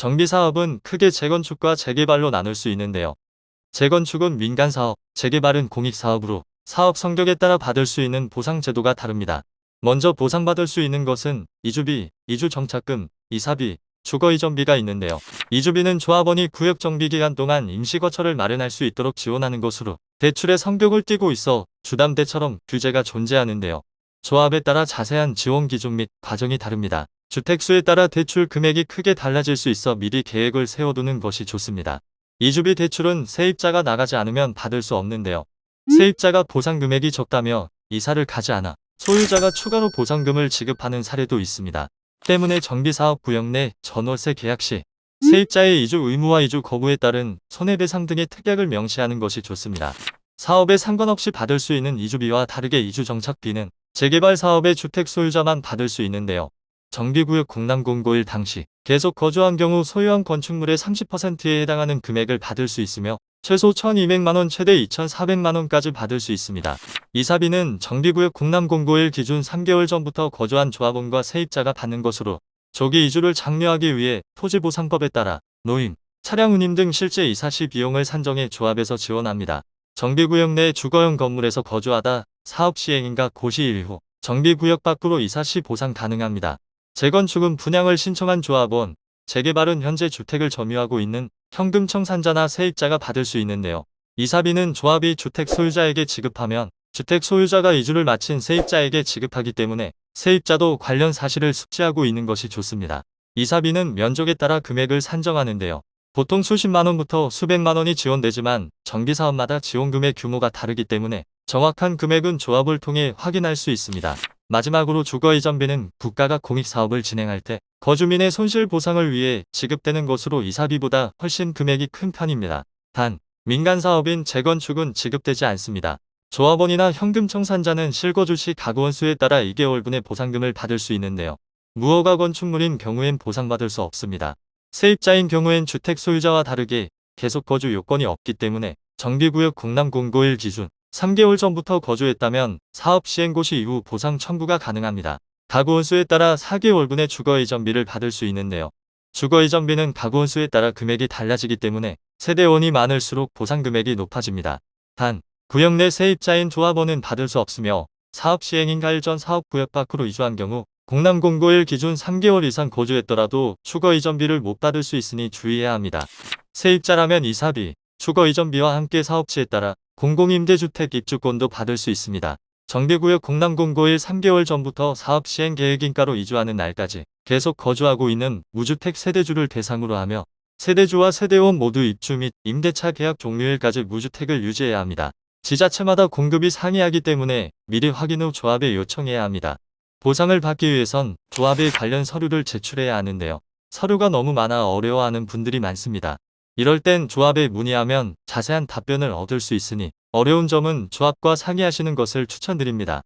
정비사업은 크게 재건축과 재개발로 나눌 수 있는데요. 재건축은 민간사업, 재개발은 공익사업으로 사업 성격에 따라 받을 수 있는 보상 제도가 다릅니다. 먼저 보상받을 수 있는 것은 이주비, 이주정착금, 이사비, 주거이전비가 있는데요. 이주비는 조합원이 구역 정비 기간 동안 임시거처를 마련할 수 있도록 지원하는 것으로 대출의 성격을 띠고 있어 주담대처럼 규제가 존재하는데요. 조합에 따라 자세한 지원 기준 및 과정이 다릅니다. 주택수에 따라 대출 금액이 크게 달라질 수 있어 미리 계획을 세워두는 것이 좋습니다. 이주비 대출은 세입자가 나가지 않으면 받을 수 없는데요. 세입자가 보상 금액이 적다며 이사를 가지 않아 소유자가 추가로 보상금을 지급하는 사례도 있습니다. 때문에 정비사업 구역 내 전월세 계약 시 세입자의 이주 의무와 이주 거부에 따른 손해배상 등의 특약을 명시하는 것이 좋습니다. 사업에 상관없이 받을 수 있는 이주비와 다르게 이주정착비는 재개발 사업의 주택 소유자만 받을 수 있는데요. 정비구역 공람공고일 당시 계속 거주한 경우 소유한 건축물의 30%에 해당하는 금액을 받을 수 있으며 최소 1,200만원 최대 2,400만원까지 받을 수 있습니다. 이사비는 정비구역 공람공고일 기준 3개월 전부터 거주한 조합원과 세입자가 받는 것으로 조기 이주를 장려하기 위해 토지보상법에 따라 노임, 차량 운임 등 실제 이사 시 비용을 산정해 조합에서 지원합니다. 정비구역 내 주거용 건물에서 거주하다 사업 시행인가 고시일 후 정비구역 밖으로 이사 시 보상 가능합니다. 재건축은 분양을 신청한 조합원, 재개발은 현재 주택을 점유하고 있는 현금 청산자나 세입자가 받을 수 있는데요. 이사비는 조합이 주택 소유자에게 지급하면 주택 소유자가 이주를 마친 세입자에게 지급하기 때문에 세입자도 관련 사실을 숙지하고 있는 것이 좋습니다. 이사비는 면적에 따라 금액을 산정하는데요. 보통 수십만 원부터 수백만 원이 지원되지만 정비사업마다 지원금의 규모가 다르기 때문에 정확한 금액은 조합을 통해 확인할 수 있습니다. 마지막으로 주거이전비는 국가가 공익사업을 진행할 때 거주민의 손실 보상을 위해 지급되는 것으로 이사비보다 훨씬 금액이 큰 편입니다. 단, 민간사업인 재건축은 지급되지 않습니다. 조합원이나 현금 청산자는 실거주 시 가구원 수에 따라 2개월분의 보상금을 받을 수 있는데요. 무허가 건축물인 경우엔 보상받을 수 없습니다. 세입자인 경우엔 주택 소유자와 다르게 계속 거주 요건이 없기 때문에 정비구역 공람공고일 기준 3개월 전부터 거주했다면 사업 시행 고시 이후 보상 청구가 가능합니다. 가구원 수에 따라 4개월분의 주거이전비를 받을 수 있는데요. 주거이전비는 가구원 수에 따라 금액이 달라지기 때문에 세대원이 많을수록 보상 금액이 높아집니다. 단, 구역 내 세입자인 조합원은 받을 수 없으며 사업 시행인 가일 전 사업구역 밖으로 이주한 경우 공람공고일 기준 3개월 이상 거주했더라도 주거이전비를 못 받을 수 있으니 주의해야 합니다. 세입자라면 이사비, 주거이전비와 함께 사업지에 따라 공공임대주택 입주권도 받을 수 있습니다. 정비구역 공람공고일 3개월 전부터 사업 시행 계획인가로 이주하는 날까지 계속 거주하고 있는 무주택 세대주를 대상으로 하며 세대주와 세대원 모두 입주 및 임대차 계약 종료일까지 무주택을 유지해야 합니다. 지자체마다 공급이 상이하기 때문에 미리 확인 후 조합에 요청해야 합니다. 보상을 받기 위해선 조합에 관련 서류를 제출해야 하는데요. 서류가 너무 많아 어려워하는 분들이 많습니다. 이럴 땐 조합에 문의하면 자세한 답변을 얻을 수 있으니 어려운 점은 조합과 상의하시는 것을 추천드립니다.